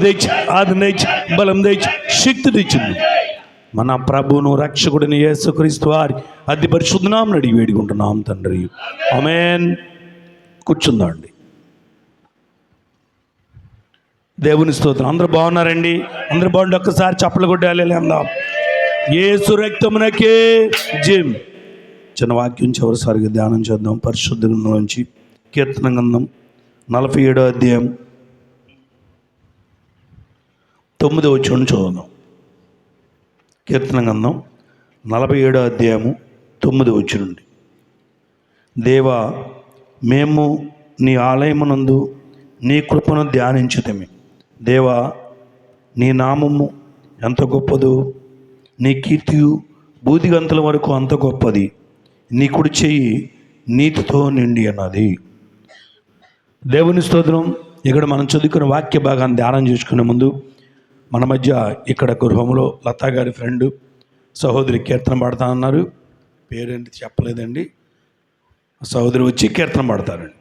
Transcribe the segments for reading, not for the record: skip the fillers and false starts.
తెచ్చి ఆదరణ తెచ్చి బలం తెచ్చి శక్తి తెచ్చింది. మన ప్రభువును రక్షకుడిని యేసుక్రీస్తు వారి అతి పరిశుద్ధ నామమున అడిగి వేడుకుంటున్నాం తండ్రి, ఆమేన్. కూర్చుందామండి. దేవుని స్తోత్రం. అందరూ బాగున్నారండి? అందరూ బాగుండి ఒక్కసారి చప్పలు కొట్టాలి అందాం. యేసు రక్తమునకే జయం. చిన్న వాక్యం చివరిసారిగా ధ్యానం చేద్దాం. పరిశుద్ధ గ్రంథం నుంచి కీర్తన గ్రంథం 47వ అధ్యాయం 9వ వచనం చదువుదాం. కీర్తన గ్రంథం 47వ అధ్యాయము 9వ వచనం నుండి. దేవా, మేము నీ ఆలయమునందు నీ కృపను ధ్యానించుతమే. దేవా, నీ నామము ఎంత గొప్పదో, నీ కీర్తియు బూదిగంతల వరకు అంత గొప్పది. నీ కుడి చెయ్యి నీతితో నిండి అన్నది. దేవుని స్తోత్రం. ఇక్కడ మనం చదువుకున్న వాక్య భాగాన్ని ధ్యానం చేసుకునే ముందు మన మధ్య ఇక్కడ గృహంలో లతా గారి ఫ్రెండ్ సహోదరి కీర్తన పాడుతా అన్నారు. పేరేంటి చెప్పలేదండి. సహోదరి వచ్చి కీర్తన పాడతారండి.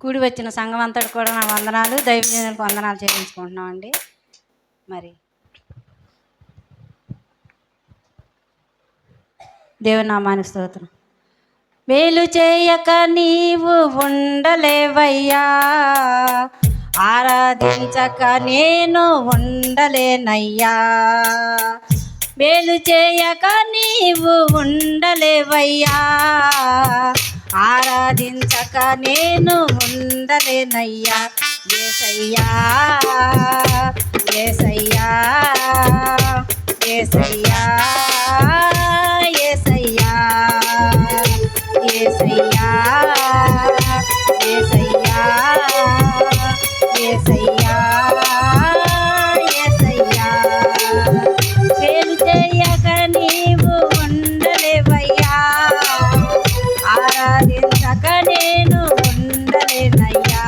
కూడి వచ్చిన సంఘం అంతటి కూడా నా వందనాలు, దైవజనులకు వందనాలు చెల్లించుకుంటున్నామండి. మరి దేవుని నామానికి స్తోత్రం. మేలు చేయక నీవు ఉండలేవయ్యా, ఆరాధించక నేను ఉండలేనయ్యా. మేలు చేయక నీవు ఉండలేవయ్యా, ఆరాధించక నేను ఉండలేనయ్యా. యేసయ్యా, యేసయ్యా, యేసయ్యా, యేసయ్యా, యేసయ్యా, యేసయ్యా, యేసయ్యా, యేసయ్యా. మేలు చేయక నీవు ఉండలేవయ్యా, ఆరాధించక నేను ఉండలేనయ్యా.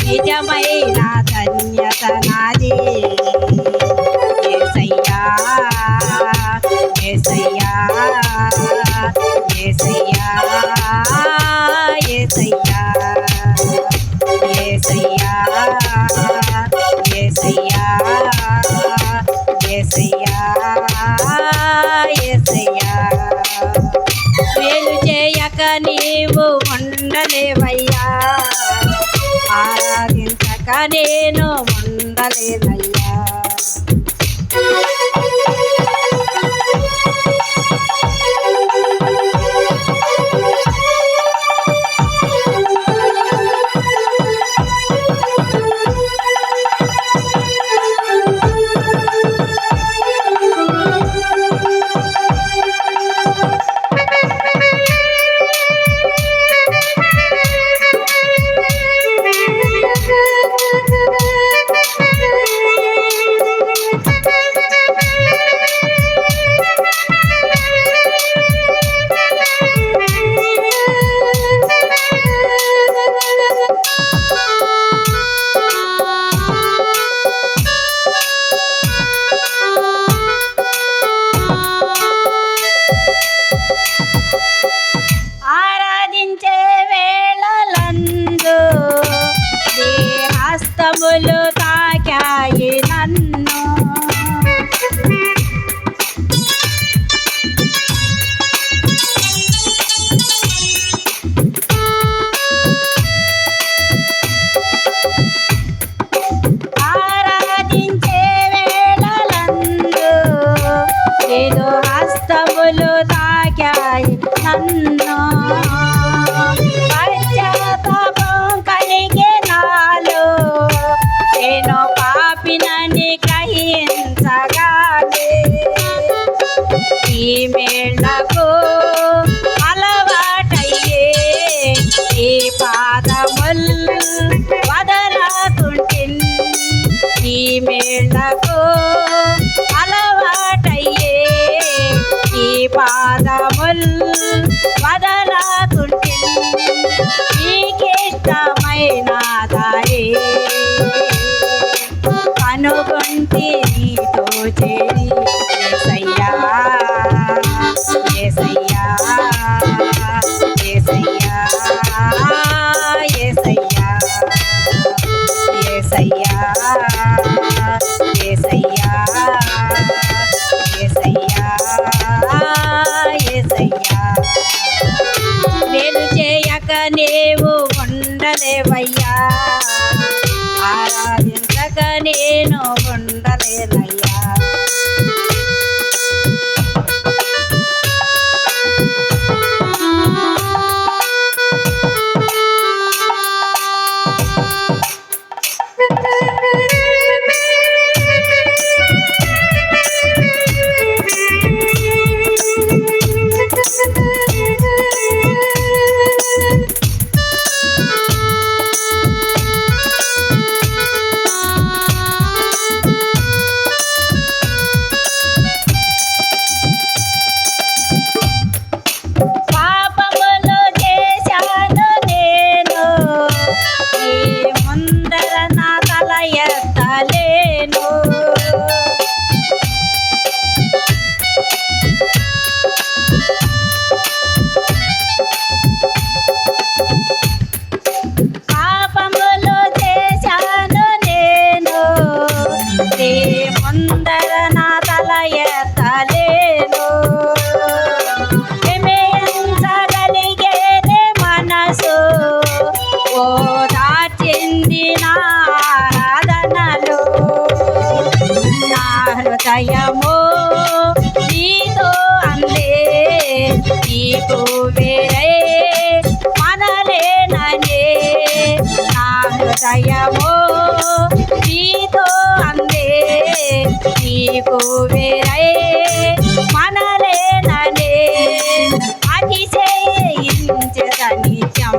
నిజమైన ధన్యత నాది. యేసయ్యా, యేసయ్యా, యేసయ్యా, యేసయ్యా, యేసయ్యా, యేసయ్యా, యేసయ్యా, యేసయ్యా. మేలు చేయక నీవు ఉండలేవయ్యా, ఆరాధించక నేను ఉండలేనయ్యా. నీ మేళ్లకు అలవాటయ్యే నీ పాదముల్ వదలకుంటిన్ నీ మేళ్లకు అలవాటయ్యే నీ పాదముల్ వదలకుంటిన్ నీకిష్టమైన దారి కనుగొంటి నీతో చేరి యేసయ్యా యేసయ్యా యేసయ్యా యేసయ్యా యేసయ్యా యేసయ్యా యేసయ్యా యేసయ్యా మేలు చేయక నీవు ఉండలేవయ్యా ఆరాధించక నేను ఉండలేనయ్యా పాపములు చేశాను నేను నీ ముందర నా తల ఎత్తలేను పాపములు చేశాను నేను నీ ముందర నా తల ఎత్తలేను హింసించగలిగేదే మనసు ఓ దాచింది నా ఆరాధనలు నా హృదయము నీతో అందే నీకు వేరే మనలేననే నా హృదయము నీతో అందే నీకు వేరే మనలేననే అతిశయించద నిత్యం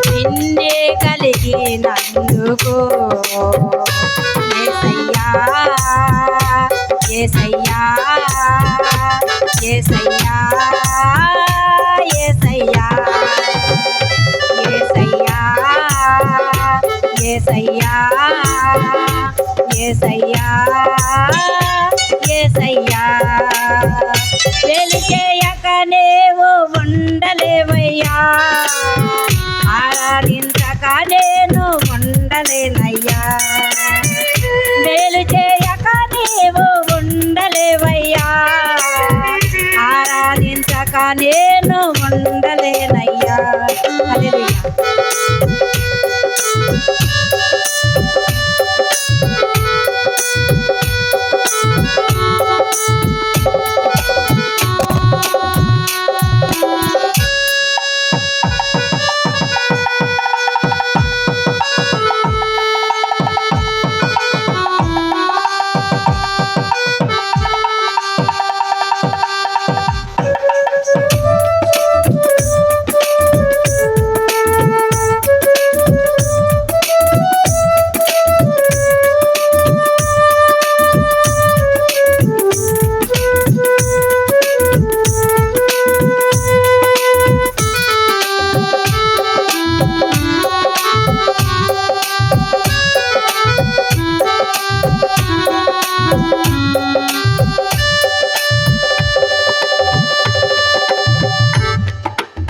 నిన్నే కలిగినందుకు యేసయ్యా యేసయ్యా యేసయ్యా యేసయ్యా యేసయ్యా యేసయ్యా యేసయ్యా యేసయ్యా వెలిచేయక నీవు ఉండలేవయ్యా ఆరాధించక నేను ఉండలేనయ్యా